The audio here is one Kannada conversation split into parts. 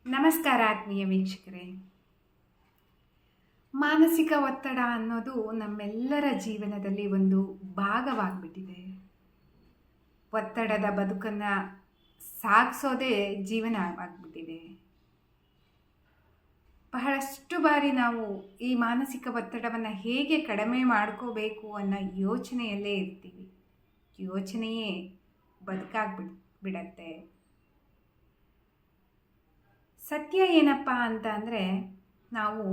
ನಮಸ್ಕಾರ ಆತ್ಮೀಯ ವೀಕ್ಷಕರೇ. ಮಾನಸಿಕ ಒತ್ತಡ ಅನ್ನೋದು ನಮ್ಮೆಲ್ಲರ ಜೀವನದಲ್ಲಿ ಒಂದು ಭಾಗವಾಗ್ಬಿಟ್ಟಿದೆ. ಒತ್ತಡದ ಬದುಕನ್ನು ಸಾಗಿಸೋದೇ ಜೀವನ ಆಗ್ಬಿಟ್ಟಿದೆ. ಬಹಳಷ್ಟು ಬಾರಿ ನಾವು ಈ ಮಾನಸಿಕ ಒತ್ತಡವನ್ನು ಹೇಗೆ ಕಡಿಮೆ ಮಾಡ್ಕೋಬೇಕು ಅನ್ನೋ ಯೋಚನೆಯಲ್ಲೇ ಇರ್ತೀವಿ. ಯೋಚನೆಯೇ ಬಿಡತ್ತೆ. ಸತ್ಯ ಏನಪ್ಪ ಅಂತ ಅಂದರೆ, ನಾವು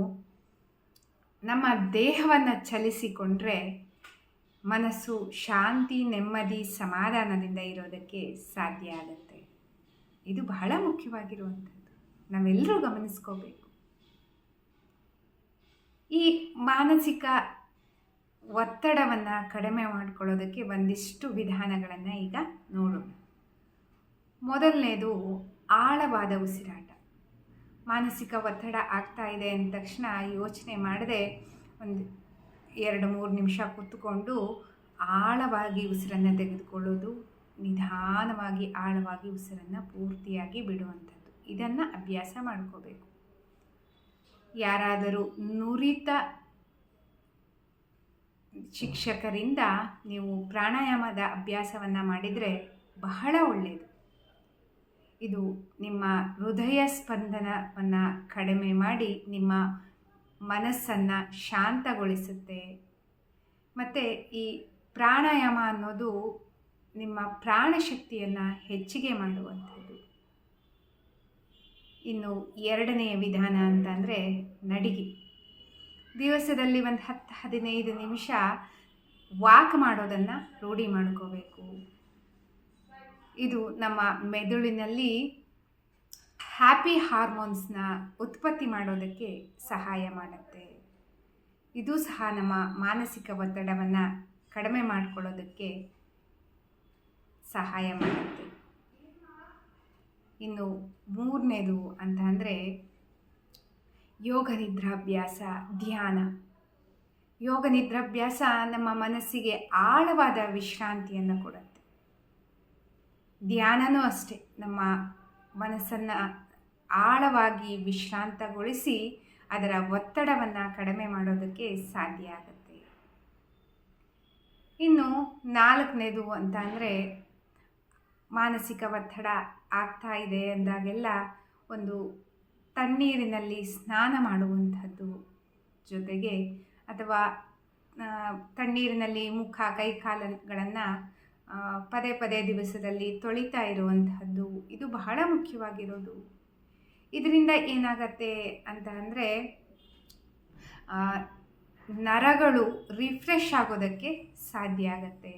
ನಮ್ಮ ದೇಹವನ್ನು ಚಲಿಸಿಕೊಂಡ್ರೆ ಮನಸ್ಸು ಶಾಂತಿ, ನೆಮ್ಮದಿ, ಸಮಾಧಾನದಿಂದ ಇರೋದಕ್ಕೆ ಸಾಧ್ಯ ಆಗುತ್ತೆ. ಇದು ಬಹಳ ಮುಖ್ಯವಾಗಿರುವಂಥದ್ದು, ನಾವೆಲ್ಲರೂ ಗಮನಿಸ್ಕೋಬೇಕು. ಈ ಮಾನಸಿಕ ಒತ್ತಡವನ್ನು ಕಡಿಮೆ ಮಾಡಿಕೊಳ್ಳೋದಕ್ಕೆ ಒಂದಿಷ್ಟು ವಿಧಾನಗಳನ್ನು ಈಗ ನೋಡೋಣ. ಮೊದಲನೇದು ಆಳವಾದ ಉಸಿರಾಟ. ಮಾನಸಿಕ ಒತ್ತಡ ಆಗ್ತಾ ಇದೆ ಅಂದ ತಕ್ಷಣ ಯೋಚನೆ ಮಾಡದೆ ಒಂದು 2-3 ನಿಮಿಷ ಕೂತ್ಕೊಂಡು ಆಳವಾಗಿ ಉಸಿರನ್ನು ತೆಗೆದುಕೊಳ್ಳೋದು, ನಿಧಾನವಾಗಿ ಆಳವಾಗಿ ಉಸಿರನ್ನು ಪೂರ್ತಿಯಾಗಿ ಬಿಡುವಂಥದ್ದು. ಇದನ್ನು ಅಭ್ಯಾಸ ಮಾಡ್ಕೋಬೇಕು. ಯಾರಾದರೂ ನುರಿತ ಶಿಕ್ಷಕರಿಂದ ನೀವು ಪ್ರಾಣಾಯಾಮದ ಅಭ್ಯಾಸವನ್ನು ಮಾಡಿದರೆ ಬಹಳ ಒಳ್ಳೆಯದು. ಇದು ನಿಮ್ಮ ಹೃದಯ ಸ್ಪಂದನವನ್ನು ಕಡಿಮೆ ಮಾಡಿ ನಿಮ್ಮ ಮನಸ್ಸನ್ನು ಶಾಂತಗೊಳಿಸುತ್ತೆ. ಮತ್ತು ಈ ಪ್ರಾಣಾಯಾಮ ಅನ್ನೋದು ನಿಮ್ಮ ಪ್ರಾಣಶಕ್ತಿಯನ್ನು ಹೆಚ್ಚಿಗೆ ಮಾಡುವಂಥದ್ದು. ಇನ್ನು ಎರಡನೆಯ ವಿಧಾನ ಅಂತಂದರೆ ನಡಿಗೆ. ದಿವಸದಲ್ಲಿ ಒಂದು 10-15 ನಿಮಿಷ ವಾಕ್ ಮಾಡೋದನ್ನು ರೂಢಿ ಮಾಡ್ಕೋಬೇಕು. ಇದು ನಮ್ಮ ಮೆದುಳಿನಲ್ಲಿ ಹ್ಯಾಪಿ ಹಾರ್ಮೋನ್ಸ್ನ ಉತ್ಪತ್ತಿ ಮಾಡೋದಕ್ಕೆ ಸಹಾಯ ಮಾಡುತ್ತೆ. ಇದು ಸಹ ನಮ್ಮ ಮಾನಸಿಕ ಒತ್ತಡವನ್ನು ಕಡಿಮೆ ಮಾಡಿಕೊಳ್ಳೋದಕ್ಕೆ ಸಹಾಯ ಮಾಡುತ್ತೆ. ಇನ್ನು ಮೂರನೇದು ಅಂತ ಅಂದರೆ ಯೋಗ ನಿದ್ರಾಭ್ಯಾಸ, ಧ್ಯಾನ. ಯೋಗ ನಿದ್ರಾಭ್ಯಾಸ ನಮ್ಮ ಮನಸ್ಸಿಗೆ ಆಳವಾದ ವಿಶ್ರಾಂತಿಯನ್ನು ಕೊಡುತ್ತೆ. ಧ್ಯಾನನೂ ಅಷ್ಟೇ, ನಮ್ಮ ಮನಸ್ಸನ್ನು ಆಳವಾಗಿ ವಿಶ್ರಾಂತಗೊಳಿಸಿ ಅದರ ಒತ್ತಡವನ್ನು ಕಡಿಮೆ ಮಾಡೋದಕ್ಕೆ ಸಾಧ್ಯ ಆಗುತ್ತೆ. ಇನ್ನು 4ನೇದು ಅಂತ ಅಂದರೆ, ಮಾನಸಿಕ ಒತ್ತಡ ಆಗ್ತಾ ಇದೆ ಅಂದಾಗೆಲ್ಲ ಒಂದು ತಣ್ಣೀರಿನಲ್ಲಿ ಸ್ನಾನ ಮಾಡುವಂಥದ್ದು, ಜೊತೆಗೆ ಅಥವಾ ತಣ್ಣೀರಿನಲ್ಲಿ ಮುಖ, ಕೈ ಕಾಲುಗಳನ್ನು ಪದೇ ಪದೇ ದಿವಸದಲ್ಲಿ ತೊಳಿತಾ ಇರುವಂತಹದ್ದು, ಇದು ಬಹಳ ಮುಖ್ಯವಾಗಿರೋದು. ಇದರಿಂದ ಏನಾಗತ್ತೆ ಅಂತ ಅಂದರೆ, ನರಗಳು ರಿಫ್ರೆಶ್ ಆಗೋದಕ್ಕೆ ಸಾಧ್ಯ ಆಗತ್ತೆ.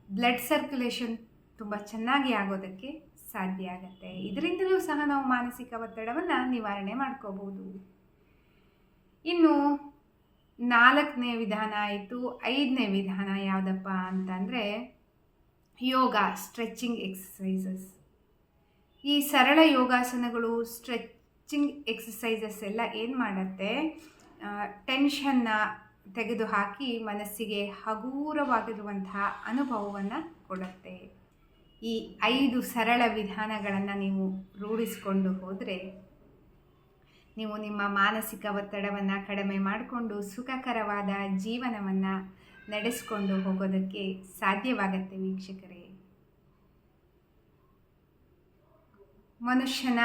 ಬ್ಲಡ್ ಸರ್ಕ್ಯುಲೇಷನ್ ತುಂಬ ಚೆನ್ನಾಗಿ ಆಗೋದಕ್ಕೆ ಸಾಧ್ಯ ಆಗತ್ತೆ. ಇದರಿಂದಲೂ ಸಹ ನಾವು ಮಾನಸಿಕ ಒತ್ತಡವನ್ನು ನಿವಾರಣೆ ಮಾಡ್ಕೋಬೋದು. ಇನ್ನು 4ನೇ ವಿಧಾನ ಆಯಿತು. 5ನೇ ವಿಧಾನ ಯಾವುದಪ್ಪ ಅಂತಂದರೆ ಯೋಗ, ಸ್ಟ್ರೆಚಿಂಗ್ ಎಕ್ಸಸೈಸಸ್. ಈ ಸರಳ ಯೋಗಾಸನಗಳು, ಸ್ಟ್ರೆಚಿಂಗ್ ಎಕ್ಸಸೈಸಸ್ ಎಲ್ಲ ಏನು ಮಾಡುತ್ತೆ, ಟೆನ್ಷನ್ನ ತೆಗೆದುಹಾಕಿ ಮನಸ್ಸಿಗೆ ಹಗುರವಾಗಿರುವಂತಹ ಅನುಭವವನ್ನು ಕೊಡುತ್ತೆ. ಈ 5 ಸರಳ ವಿಧಾನಗಳನ್ನು ನೀವು ರೂಢಿಸಿಕೊಂಡು ಹೋದರೆ ನೀವು ನಿಮ್ಮ ಮಾನಸಿಕ ಒತ್ತಡವನ್ನು ಕಡಿಮೆ ಮಾಡಿಕೊಂಡು ಸುಖಕರವಾದ ಜೀವನವನ್ನು ನಡೆಸಿಕೊಂಡು ಹೋಗೋದಕ್ಕೆ ಸಾಧ್ಯವಾಗತ್ತೆ. ವೀಕ್ಷಕರೇ, ಮನುಷ್ಯನ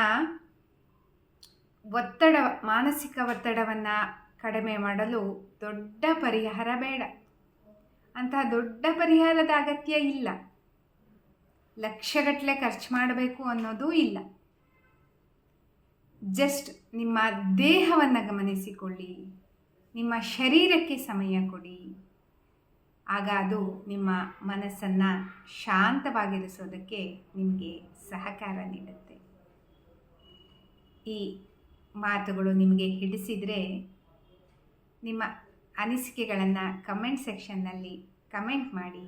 ಮಾನಸಿಕ ಒತ್ತಡವನ್ನು ಕಡಿಮೆ ಮಾಡಲು ದೊಡ್ಡ ಪರಿಹಾರ ಬೇಡ. ಅಂತಹ ದೊಡ್ಡ ಪರಿಹಾರದ ಅಗತ್ಯ ಇಲ್ಲ. ಲಕ್ಷಗಟ್ಟಲೆ ಖರ್ಚು ಮಾಡಬೇಕು ಅನ್ನೋದೂ ಇಲ್ಲ. ಜಸ್ಟ್ ನಿಮ್ಮ ದೇಹವನ್ನು ಗಮನಿಸಿಕೊಳ್ಳಿ, ನಿಮ್ಮ ಶರೀರಕ್ಕೆ ಸಮಯ ಕೊಡಿ. ಆಗ ಅದು ನಿಮ್ಮ ಮನಸ್ಸನ್ನು ಶಾಂತವಾಗಿರಿಸೋದಕ್ಕೆ ನಿಮಗೆ ಸಹಕಾರ ನೀಡುತ್ತೆ. ಈ ಮಾತುಗಳು ನಿಮಗೆ ಹಿಡಿಸಿದರೆ ನಿಮ್ಮ ಅನಿಸಿಕೆಗಳನ್ನು ಕಮೆಂಟ್ ಸೆಕ್ಷನ್ನಲ್ಲಿ ಕಮೆಂಟ್ ಮಾಡಿ.